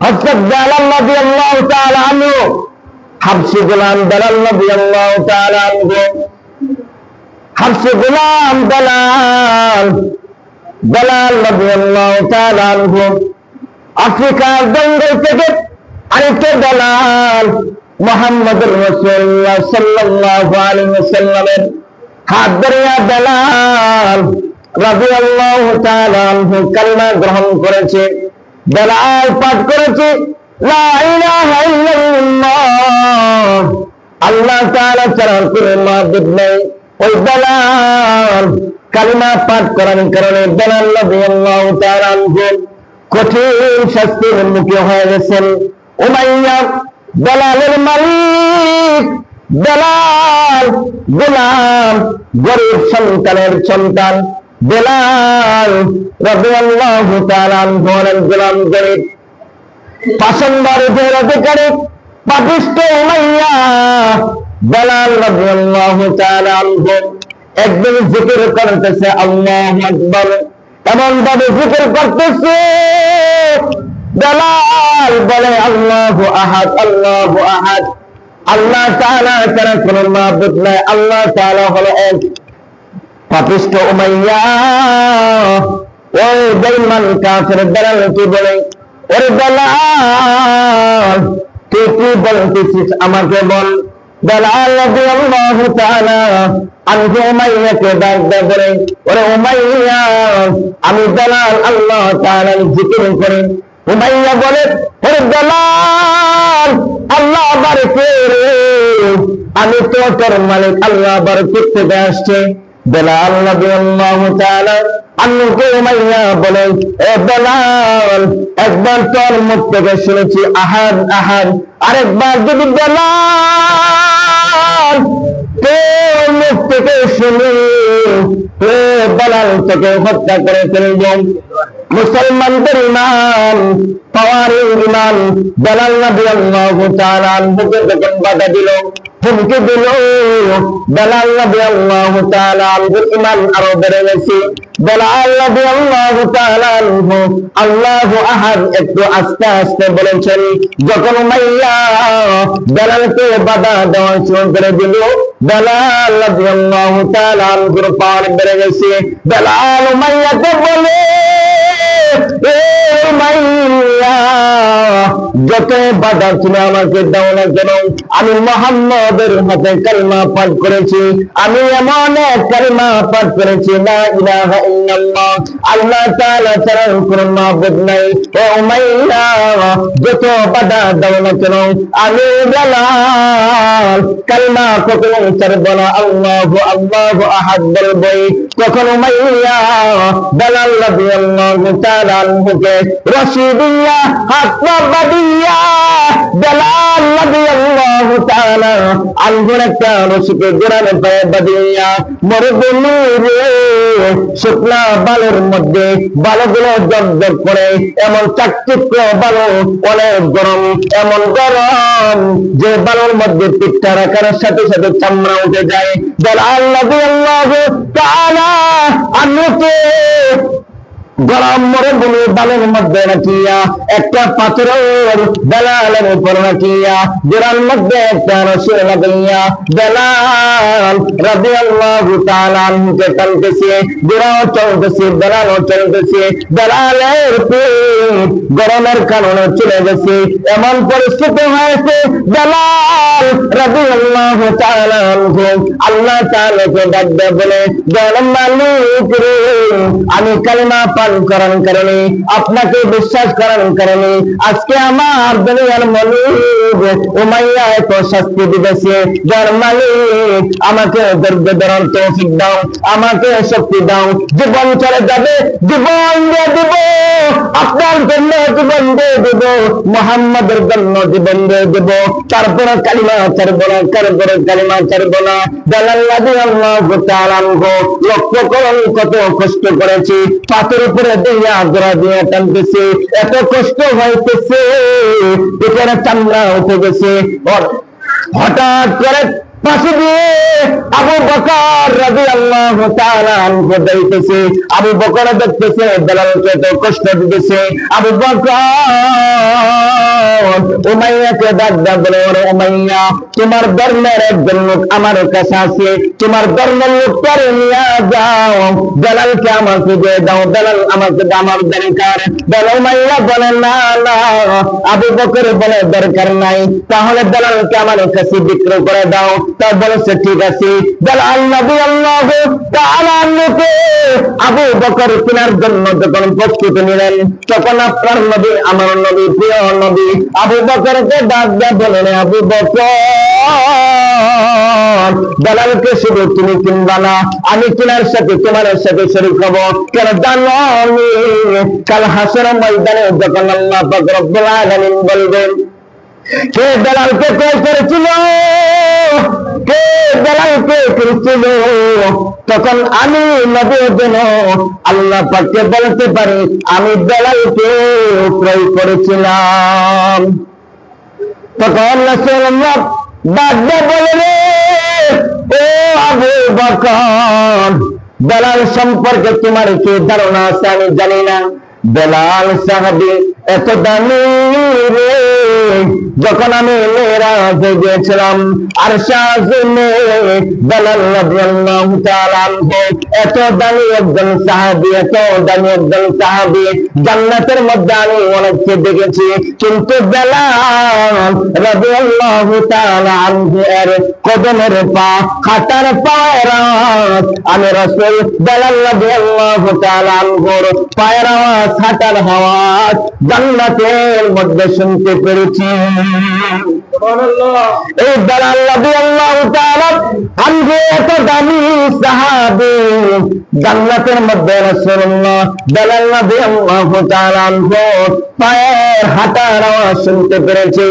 হযরত বেলাল রাদিয়াল্লাহু তাআলা আনহু, হাবশী গোলাম বেলাল রাদিয়াল্লাহু তাআলা আনহু, হাবশী গোলাম বেলাল রাদিয়াল্লাহু তাআলা আনহু আফ্রিকার জঙ্গল থেকে আরেকটা বেলাল মুহাম্মদুর রাসূলুল্লাহ সাল্লাল্লাহু আলাইহি ওয়াসাল্লামের হাত ধরিয়া বেলাল রাদিয়াল্লাহু তাআলা আনহু কালিমা গ্রহণ করেছে। বেলাল পাঠ করেছে লা ইলাহা ইল্লাল্লাহ, আল্লাহ তাআলা ছাড়া কোনো মাবুদ নেই। ওই বেলাল কালিমা পাঠ করার কারণে বেলাল রাদিয়াল্লাহু তাআলা আনহু কঠিন শাস্তির মুখে হয়ে গেছেন। উমাইয়া বেলালের মালিক, বেলাল গোলাম, গরিব সন্তানের সন্তান বেলাল রাদিয়াল্লাহু তাআলা আনহু গোলাম, গরিব, পাষণ্ডের অধিকারী পাপিষ্ঠ উমাইয়া বেলাল রাদিয়াল্লাহু তাআলা আনহু একদিন জিকির করতেছে আল্লাহু আকবার, এমন ভাবে জিকির করতেছে বেলাল বলে আল্লাহু আহাদ, আল্লাহু আহাদ, আল্লাহ তাআলা ছাড়া কোনো মাবুদ নাই, আল্লাহ তাআলা হলো এক। পাপিষ্ঠ উমাইয়া ওই বেঈমান কাফের বেলাল কি বলে, ওরে বেলাল তুই কি বলতেছিস আমাকে বল। বেলাল রাদিয়াল্লাহু তাআলা আনহু উমাইয়াকে ডাক দেয়, বলে ওরে উমাইয়া আমি বেলাল আল্লাহ তাআলার জিকির করি। উমাইয়া বলে ওরে বেলাল আল্লাহ বারকে রে, আমি তো তোর মালিক, আল্লাহ বারকত থেকে আসছে। বেলাল রাদিয়াল্লাহু তাআলা আনহুকে উমাইয়া বলে এ বেলাল একবার তোর মুখ থেকে শুনেছি আহাদ আহাদ, আরেকবার যদি বেলাল তোর মুখ থেকে শুনি বেলাল তোকে হত্যা করে ফেলব। মুসলমানদের ইমান, পাওয়ারের ইমান বেলাল রাদিয়াল্লাহু তাআলা আনহুকে যখন বাধা দিল, হুমকি দিল, বেলাল রাদিয়াল্লাহু তাআলা আনহুর ইমান আরো বেড়ে গেছে। বেলাল রাদিয়াল্লাহু তাআলা আনহু আল্লাহু আহাদ একটু আস্তে আস্তে বলেছেন। যখন উমাইয়া বেলালকে বাধা দেওয়া শুরু করে দিল, বেলাল রাদিয়াল্লাহু তাআলা আনহুর পাওয়ার বেড়ে গেছে। বেলাল উমাইয়াকে বলে এ উমাইয়া যত বাধা তুমি আমাকে দাও না কেন, আমি মুহাম্মদের হাতে কালিমা পাঠ করেছি, আমি এমন এক কালিমা পাঠ করেছি লা ইলাহা ইল্লাল্লাহ, আল্লাহ তাআলা ছাড়া কোনো মাবুদ নাই। ও উমাইয়া যত বাধা দাও না কেন আমি বেলাল কালিমা কখনো ছাড়ব না, আল্লাহু আল্লাহু আহাদ বলবই। তখন উমাইয়া বেলাল রাদিয়াল্লাহু তাআলা আনহুকে রশি দিয়া হাত পা বাঁধিয়া বেলাল রাদিয়াল্লাহু তাআলা আনহুর একটা রশিকে জোড়ানো পায়ে বাঁধিয়া মরুভূমি রে শুকনা বালুর মধ্যে বালুগুলো জগজগ করে, এমন চাকচিক্য বালু, অনেক গরম, এমন গরম যে বালুর মধ্যে পিঠটা রাখার সাথে সাথে চামড়া উঠে যায়। বেলাল রাদিয়াল্লাহু তাআলা আনহুকে গরম মরুভূমি বালুর মধ্যে রাখিয়া একটা পাথরের বেলালের উপর রাখিয়া জোড়ার মধ্যে একটা রশি লাগাইয়া বেলাল রাদিয়াল্লাহু তাআলা আনহুকে টানতেছে, জোড়াও চলতেছে, বেলালও চলতেছে। বেলালের পেট গরমের কারণে চলে গেছে, এমন পরিস্থিতি হয়েছে বেলাল রাদিয়াল্লাহু তাআলা আনহু আল্লাহ তাআলাকে ডাক দেয়, বলে বেলাল মালিক রে, আমি কালিমা করার কারণে, আপনাকে বিশ্বাস করার কারণে আজকে আমার দুনিয়ার মালিক উমাইয়া এত শাস্তি দিতেছে। যার মালিক আমাকে ধৈর্য ধরার তৌফিক দাও, আমাকে শক্তি দাও, জীবন চলে যাবে, জীবন দিয়ে দেব, আপনার জন্য জীবন দিয়ে দেব, মুহাম্মাদের জন্য জীবন দিয়ে দেব, তারপরে কালিমা ছাড়ব না, তারপরে কালিমা ছাড়ব না। বেলাল রাদিয়াল্লাহু তাআলা আনহু লক্ষ্য করুন কত কষ্ট করেছি, পাথর উপরে দিয়া জোড়া দিয়ে টানতেছে, এত কষ্ট হইতেছে, পেটের চামড়া উঠে গেছে। হঠাৎ করে পাশে দিয়ে আবু বকর রাদিয়াল্লাহু তাআলা আনহু যাইতেছে, আবু বকর দেখতেছে বেলালকে এত কষ্ট দিতেছে। আবু বকর উমাইয়াকে ডাক দেয়া বলে, ওরে উমাইয়া, তোমার ধর্মের একজন লোক আমার কাছে আছে, তোমার ধর্মের লোকটারে নিয়ে যাও, বেলালকে আমাকে দিয়ে দাও, বেলাল আমাকে আমার দরকার। বেলাল উমাইয়া বলে, না না। আবু বকর বলে, দরকার নাই, তাহলে বেলালকে আমার কাছে বিক্রয় করে দাও। তা বলেছে, ঠিক আছে। বেলাল রাদিয়াল্লাহু তাআলা আনহুকে আবু বকর কেনার জন্য যখন প্রস্তুতি নিলেন, তখন আপনার নবী, আমার নবী, প্রিয় নবী আবু বকরকে ডাক দেয়া বলেন, আবু বকর, বেলালকে শুধু তুমি কিনবা না, আমি কেনার সাথে তোমার সাথে শরীক হব। কেন জানো, আমি কাল হাসরের ময়দানে যখন আল্লাহ পাক রব্বুল আলামিন বলবেন, কে বেলালকে ক্রয় করেছিল, কে বেলালকে কিনেছিল, তখন আমি নবীর জন্য আল্লাহ পাককে বলতে পারি, আমি বেলালকে ক্রয় করেছিলাম। তখন রাসূলুল্লাহ ডাক দিয়ে বললেন, ও আবু বকর, বেলাল সম্পর্কে তোমার কি ধারণা আছে আমি জানি না। বেলাল সাহাবী এত দামি রে, যখন আমি মেরাজে গিয়েছিলাম আরশে আযমে, বেলাল রাদিয়াল্লাহু তাআলা আনহু এত দামি একজন সাহাবী, এত দামি একজন সাহাবী, জান্নাতের মধ্যে আমি অনেককে দেখেছি, কিন্তু বেলাল রাদিয়াল্লাহু তাআলা আনহু এর কদমের পা, হাঁটার পায়ের আওয়াজ আমি রাসূল বেলাল রাদিয়াল্লাহু তাআলা আনহুর পায়ের আওয়াজ, হাঁটার আওয়াজ জান্নাতের মধ্যে শুনতে পেরেছি। সুবহানাল্লাহ। এই বেলাল রাদিয়াল্লাহু তাআলা আনহু এত দামি সাহাবী, জান্নাতের মধ্যে রাসূলুল্লাহ বেলাল রাদিয়াল্লাহু তাআলা আনহু পায়ের হাঁটার আওয়াজ শুনতে পেরেছি।